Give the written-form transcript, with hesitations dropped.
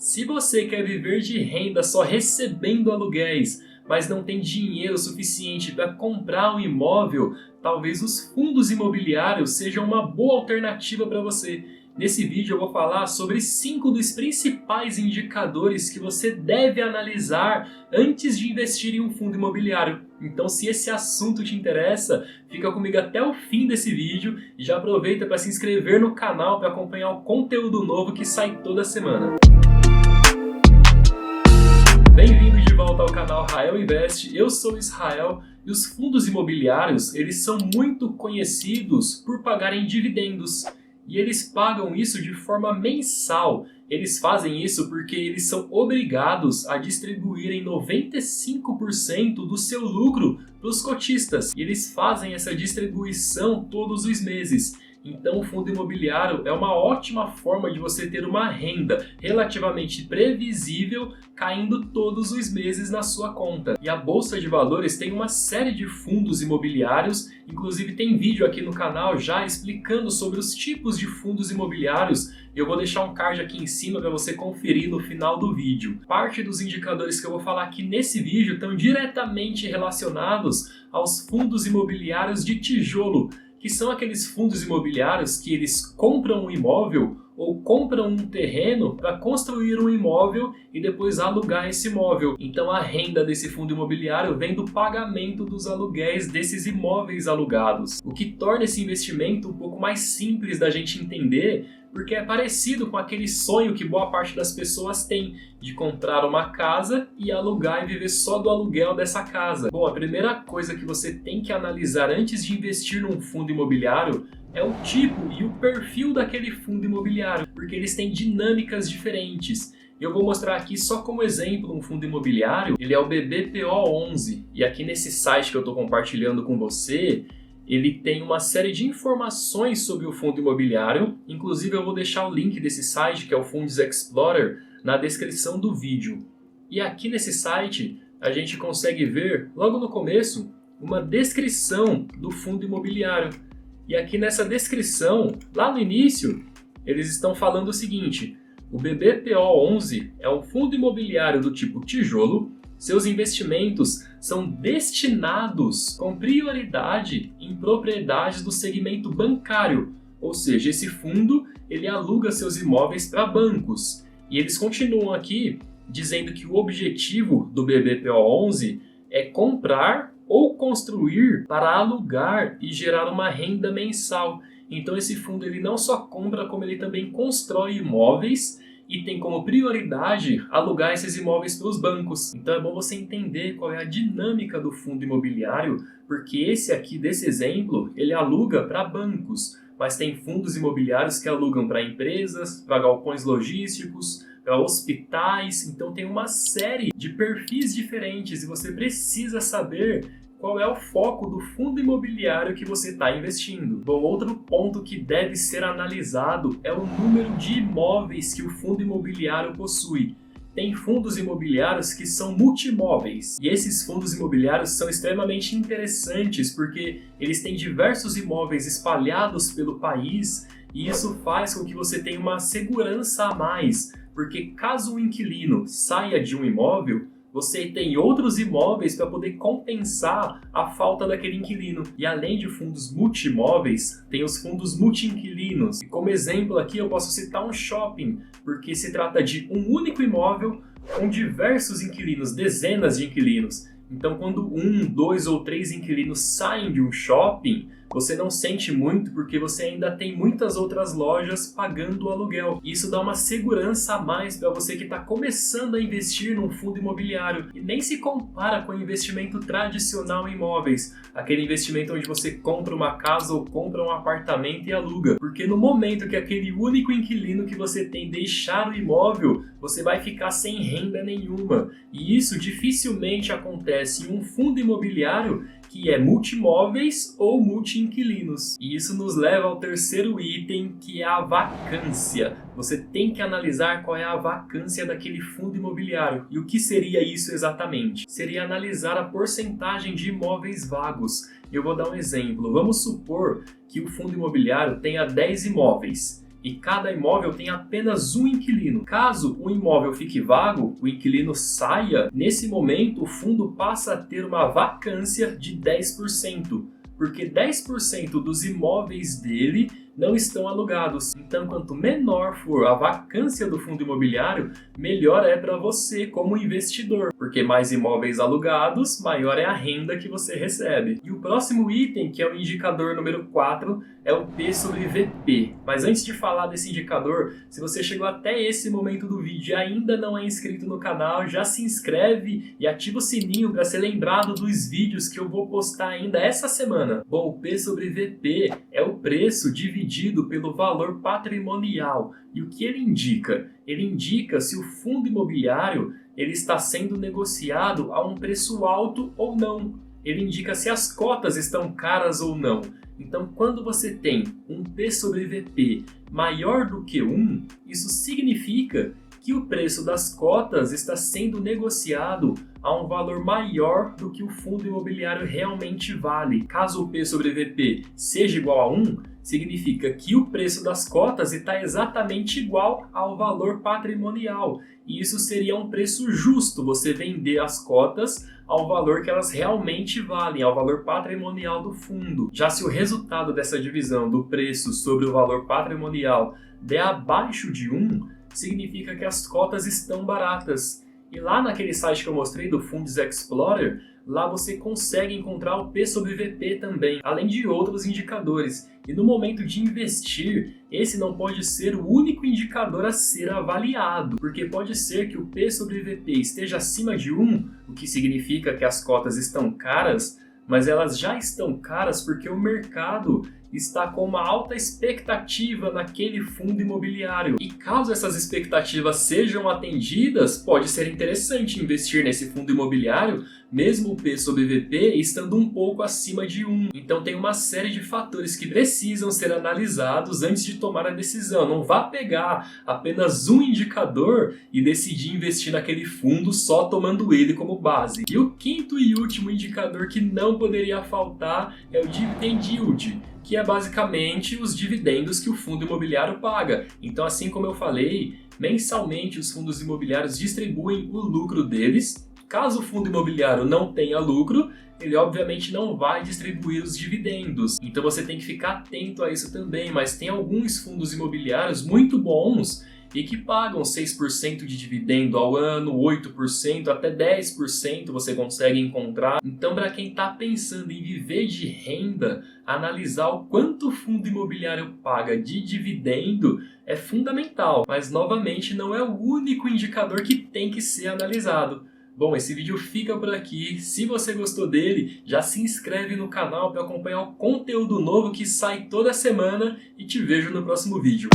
Se você quer viver de renda só recebendo aluguéis, mas não tem dinheiro suficiente para comprar um imóvel, talvez os fundos imobiliários sejam uma boa alternativa para você. Nesse vídeo eu vou falar sobre 5 dos principais indicadores que você deve analisar antes de investir em um fundo imobiliário. Então, se esse assunto te interessa, fica comigo até o fim desse vídeo e já aproveita para se inscrever no canal para acompanhar o conteúdo novo que sai toda semana. Bem-vindos de volta ao canal Rael Invest, eu sou Israel e os fundos imobiliários eles são muito conhecidos por pagarem dividendos e eles pagam isso de forma mensal. Eles fazem isso porque eles são obrigados a distribuírem 95% do seu lucro para os cotistas e eles fazem essa distribuição todos os meses. Então o fundo imobiliário é uma ótima forma de você ter uma renda relativamente previsível caindo todos os meses na sua conta. E a Bolsa de Valores tem uma série de fundos imobiliários, inclusive tem vídeo aqui no canal já explicando sobre os tipos de fundos imobiliários. Eu vou deixar um card aqui em cima para você conferir no final do vídeo. Parte dos indicadores que eu vou falar aqui nesse vídeo estão diretamente relacionados aos fundos imobiliários de tijolo, que são aqueles fundos imobiliários que eles compram um imóvel ou compram um terreno para construir um imóvel e depois alugar esse imóvel. Então a renda desse fundo imobiliário vem do pagamento dos aluguéis desses imóveis alugados, o que torna esse investimento um pouco mais simples da gente entender, porque é parecido com aquele sonho que boa parte das pessoas tem de comprar uma casa e alugar e viver só do aluguel dessa casa. Bom, a primeira coisa que você tem que analisar antes de investir num fundo imobiliário é o tipo e o perfil daquele fundo imobiliário, porque eles têm dinâmicas diferentes. Eu vou mostrar aqui só como exemplo um fundo imobiliário, ele é o BBPO11, e aqui nesse site que eu estou compartilhando com você, ele tem uma série de informações sobre o fundo imobiliário, inclusive eu vou deixar o link desse site, que é o Funds Explorer, na descrição do vídeo. E aqui nesse site a gente consegue ver, logo no começo, uma descrição do fundo imobiliário. E aqui nessa descrição, lá no início, eles estão falando o seguinte: o BBPO11 é um fundo imobiliário do tipo tijolo. Seus investimentos são destinados com prioridade em propriedades do segmento bancário, ou seja, esse fundo ele aluga seus imóveis para bancos. E eles continuam aqui dizendo que o objetivo do BBPO11 é comprar ou construir para alugar e gerar uma renda mensal. Então esse fundo ele não só compra, como ele também constrói imóveis e tem como prioridade alugar esses imóveis para os bancos. Então é bom você entender qual é a dinâmica do fundo imobiliário, porque esse aqui desse exemplo, ele aluga para bancos, mas tem fundos imobiliários que alugam para empresas, para galpões logísticos, para hospitais. Então tem uma série de perfis diferentes e você precisa saber qual é o foco do fundo imobiliário que você está investindo. Bom, outro ponto que deve ser analisado é o número de imóveis que o fundo imobiliário possui. Tem fundos imobiliários que são multimóveis e esses fundos imobiliários são extremamente interessantes porque eles têm diversos imóveis espalhados pelo país e isso faz com que você tenha uma segurança a mais, porque caso o inquilino saia de um imóvel, você tem outros imóveis para poder compensar a falta daquele inquilino. E além de fundos multimóveis, tem os fundos multi-inquilinos. E como exemplo aqui eu posso citar um shopping, porque se trata de um único imóvel com diversos inquilinos, dezenas de inquilinos. Então quando 1, 2 ou 3 inquilinos saem de um shopping, você não sente muito porque você ainda tem muitas outras lojas pagando o aluguel. Isso dá uma segurança a mais para você que está começando a investir num fundo imobiliário. E nem se compara com o investimento tradicional em imóveis, aquele investimento onde você compra uma casa ou compra um apartamento e aluga. Porque no momento que aquele único inquilino que você tem deixar o imóvel, você vai ficar sem renda nenhuma. E isso dificilmente acontece em um fundo imobiliário que é multimóveis ou multi-inquilinos. E isso nos leva ao terceiro item, que é a vacância. Você tem que analisar qual é a vacância daquele fundo imobiliário. E o que seria isso exatamente? Seria analisar a porcentagem de imóveis vagos. Eu vou dar um exemplo. Vamos supor que o fundo imobiliário tenha 10 imóveis e cada imóvel tem apenas um inquilino. Caso o imóvel fique vago, o inquilino saia, nesse momento o fundo passa a ter uma vacância de 10%, porque 10% dos imóveis dele não estão alugados. Então, quanto menor for a vacância do fundo imobiliário, melhor é para você como investidor, porque mais imóveis alugados, maior é a renda que você recebe. E o próximo item, que é o indicador número 4, é o P sobre VP. Mas antes de falar desse indicador, se você chegou até esse momento do vídeo e ainda não é inscrito no canal, já se inscreve e ativa o sininho para ser lembrado dos vídeos que eu vou postar ainda essa semana. Bom, o P sobre VP é o preço dividido pelo valor patrimonial. E o que ele indica? Ele indica se o fundo imobiliário ele está sendo negociado a um preço alto ou não. Ele indica se as cotas estão caras ou não. Então, quando você tem um P sobre VP maior do que 1, isso significa que o preço das cotas está sendo negociado a um valor maior do que o fundo imobiliário realmente vale. Caso o P sobre VP seja igual a 1, significa que o preço das cotas está exatamente igual ao valor patrimonial. E isso seria um preço justo, você vender as cotas ao valor que elas realmente valem, ao valor patrimonial do fundo. Já se o resultado dessa divisão do preço sobre o valor patrimonial der abaixo de 1, significa que as cotas estão baratas. E lá naquele site que eu mostrei do Funds Explorer, lá você consegue encontrar o P sobre VP também, além de outros indicadores. E no momento de investir, esse não pode ser o único indicador a ser avaliado, porque pode ser que o P sobre VP esteja acima de 1, o que significa que as cotas estão caras, mas elas já estão caras porque o mercado está com uma alta expectativa naquele fundo imobiliário. E caso essas expectativas sejam atendidas, pode ser interessante investir nesse fundo imobiliário, mesmo o P sobre VP estando um pouco acima de 1. Então tem uma série de fatores que precisam ser analisados antes de tomar a decisão. Não vá pegar apenas um indicador e decidir investir naquele fundo só tomando ele como base. E o quinto e último indicador que não poderia faltar é o Dividend Yield, que é basicamente os dividendos que o fundo imobiliário paga. Então, assim como eu falei, mensalmente os fundos imobiliários distribuem o lucro deles. Caso o fundo imobiliário não tenha lucro, ele obviamente não vai distribuir os dividendos. Então você tem que ficar atento a isso também, mas tem alguns fundos imobiliários muito bons e que pagam 6% de dividendo ao ano, 8%, até 10% você consegue encontrar. Então, para quem está pensando em viver de renda, analisar o quanto o fundo imobiliário paga de dividendo é fundamental, mas novamente não é o único indicador que tem que ser analisado. Bom, esse vídeo fica por aqui. Se você gostou dele, já se inscreve no canal para acompanhar o conteúdo novo que sai toda semana e te vejo no próximo vídeo.